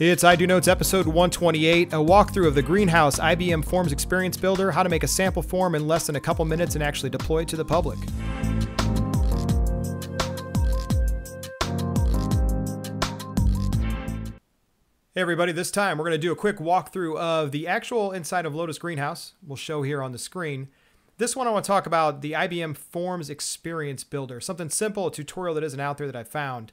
It's IdoNotes episode 128, a walkthrough of the Greenhouse IBM Forms Experience Builder, how to make a sample form in less than a couple minutes and actually deploy it to the public. Hey everybody, this time we're going to do a quick walkthrough of the actual inside of Lotus Greenhouse. We'll show here on the screen. This one I want to talk about the IBM Forms Experience Builder, something simple, a tutorial that isn't out there that I found.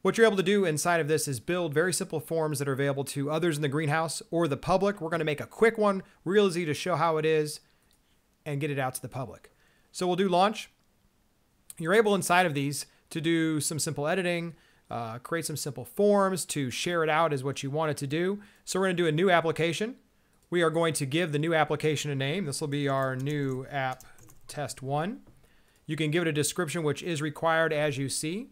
What you're able to do inside of this is build very simple forms that are available to others in the greenhouse or the public. We're going to make a quick one, real easy to show how it is and get it out to the public. So we'll do launch. You're able inside of these to do some simple editing, create some simple forms, to share it out as what you want it to do. So we're going to do a new application. We are going to give the new application a name. This will be our new app test 1. You can give it a description which is required as you see.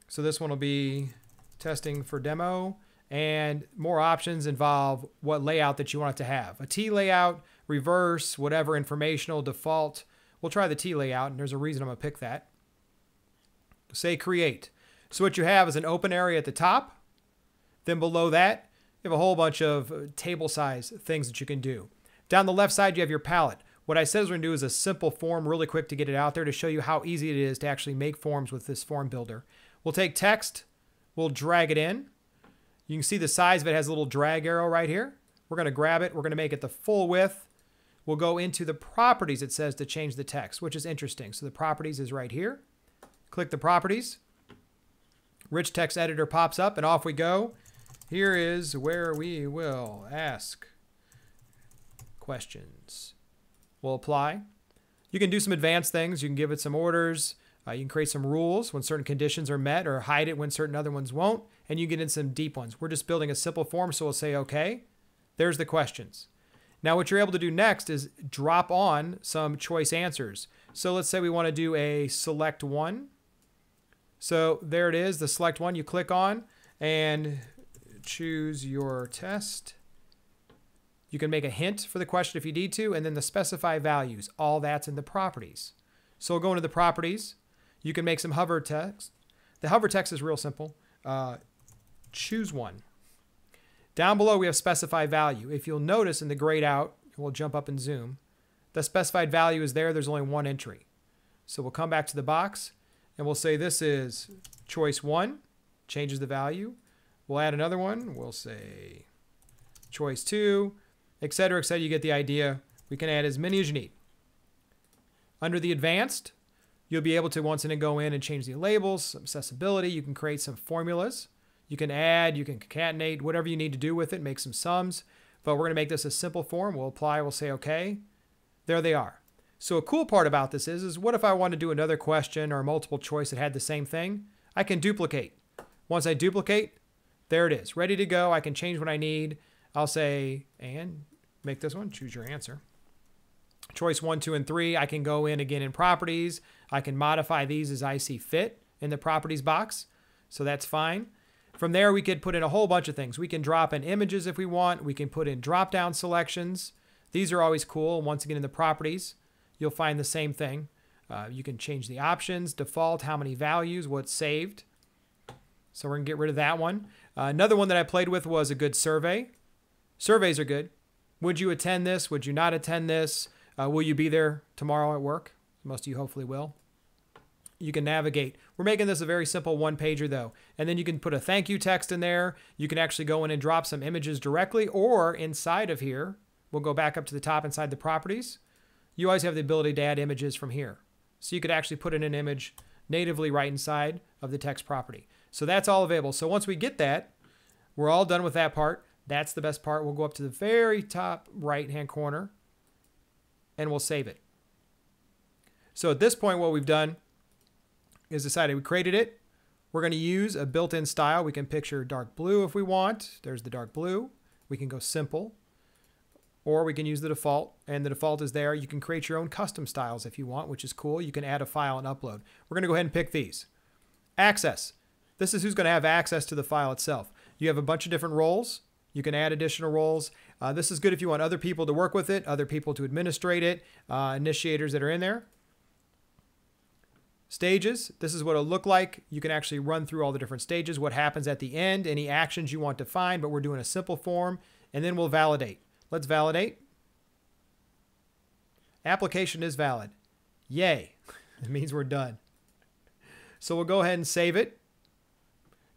So this one will be testing for demo, and more options involve what layout that you want it to have. A T layout, reverse, whatever, informational, default. We'll try the T layout, and there's a reason I'm going to pick that. Say create. So what you have is an open area at the top. Then below that, you have a whole bunch of table size things that you can do. Down the left side, you have your palette. What I said we're going to do is a simple form really quick to get it out there to show you how easy it is to actually make forms with this form builder. We'll take text, we'll drag it in. You can see the size of it has a little drag arrow right here. We're going to grab it, we're going to make it the full width. We'll go into the properties it says to change the text, which is interesting. So the properties is right here. Click the properties. Rich text editor pops up and off we go. Here is where we will ask questions. We'll apply. You can do some advanced things. You can give it some orders. You can create some rules when certain conditions are met or hide it when certain other ones won't. And you get in some deep ones. We're just building a simple form, so we'll say, okay, there's the questions. Now what you're able to do next is drop on some choice answers. So let's say we want to do a select one. So there it is, the select one you click on and choose your test. You can make a hint for the question if you need to, and then the specify values. All that's in the properties. So we'll go into the properties. You can make some hover text. The hover text is real simple. Choose one. Down below we have specify value. If you'll notice in the grayed out, we'll jump up and zoom. The specified value is there. There's only one entry. So we'll come back to the box and we'll say this is choice 1. Changes the value. We'll add another one. We'll say choice 2, etc., etc. You get the idea. We can add as many as you need. Under the advanced, you'll be able to once again go in and change the labels, some accessibility. You can create some formulas. You can add, you can concatenate, whatever you need to do with it, make some sums. But we're going to make this a simple form. We'll apply, we'll say okay. There they are. So a cool part about this is what if I want to do another question or a multiple choice that had the same thing? I can duplicate. Once I duplicate, there it is, ready to go. I can change what I need. I'll say, and make this one, choose your answer. Choice 1, 2, and 3, I can go in again in properties. I can modify these as I see fit in the properties box. So that's fine. From there, we could put in a whole bunch of things. We can drop in images if we want. We can put in drop-down selections. These are always cool. Once again, in the properties, you'll find the same thing. You can change the options, default, how many values, what's saved. So we're going to get rid of that one. Another one that I played with was a good survey. Surveys are good. Would you attend this? Would you not attend this? Will you be there tomorrow at work? Most of you hopefully will. You can navigate. We're making this a very simple one-pager though. And then you can put a thank you text in there. You can actually go in and drop some images directly, or inside of here, we'll go back up to the top inside the properties. You always have the ability to add images from here. So you could actually put in an image natively right inside of the text property. So that's all available. So once we get that, we're all done with that part. That's the best part. We'll go up to the very top right-hand corner and we'll save it. So at this point, what we've done is decided we created it. We're going to use a built-in style. We can picture dark blue if we want. There's the dark blue. We can go simple, or we can use the default, and the default is there. You can create your own custom styles if you want, which is cool. You can add a file and upload. We're going to go ahead and pick these. Access. This is who's going to have access to the file itself. You have a bunch of different roles. You can add additional roles. This is good if you want other people to work with it, other people to administrate it, initiators that are in there. Stages, this is what it'll look like. You can actually run through all the different stages, what happens at the end, any actions you want to find, but we're doing a simple form, and then we'll validate. Let's validate. Application is valid. Yay. It means we're done. So we'll go ahead and save it.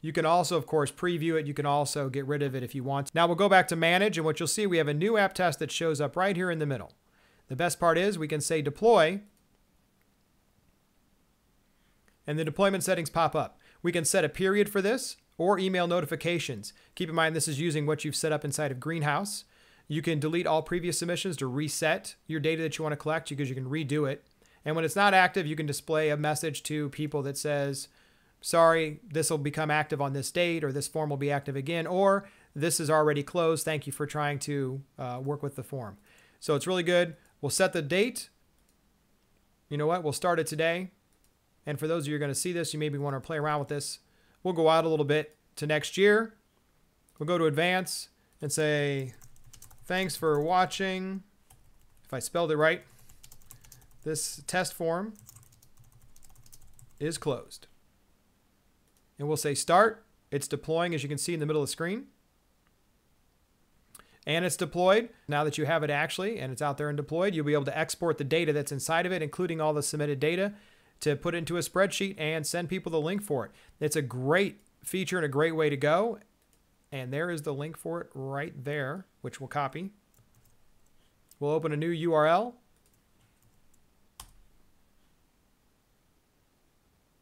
You can also, of course, preview it. You can also get rid of it if you want. Now we'll go back to manage, and what you'll see, we have a new app test that shows up right here in the middle. The best part is we can say deploy, and the deployment settings pop up. We can set a period for this or email notifications. Keep in mind this is using what you've set up inside of Greenhouse. You can delete all previous submissions to reset your data that you want to collect because you can redo it. And when it's not active, you can display a message to people that says, sorry, this will become active on this date, or this form will be active again, or this is already closed. Thank you for trying to work with the form. So it's really good. We'll set the date. You know what? We'll start it today. And for those of you who are going to see this, you maybe want to play around with this. We'll go out a little bit to next year. We'll go to advance and say, thanks for watching. If I spelled it right, this test form is closed. And we'll say start. It's deploying, as you can see in the middle of the screen. And it's deployed. Now that you have it actually, and it's out there and deployed, you'll be able to export the data that's inside of it, including all the submitted data, to put it into a spreadsheet and send people the link for it. It's a great feature and a great way to go. And there is the link for it right there, which we'll copy. We'll open a new URL.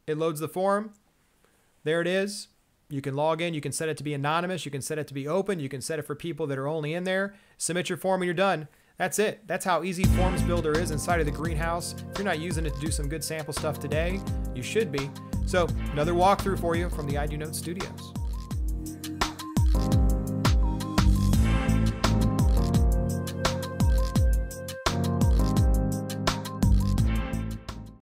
It loads the form. There it is. You can log in. You can set it to be anonymous. You can set it to be open. You can set it for people that are only in there. Submit your form and you're done. That's it. That's how easy Forms Builder is inside of the Greenhouse. If you're not using it to do some good sample stuff today, you should be. So another walkthrough for you from the IdoNotes studios.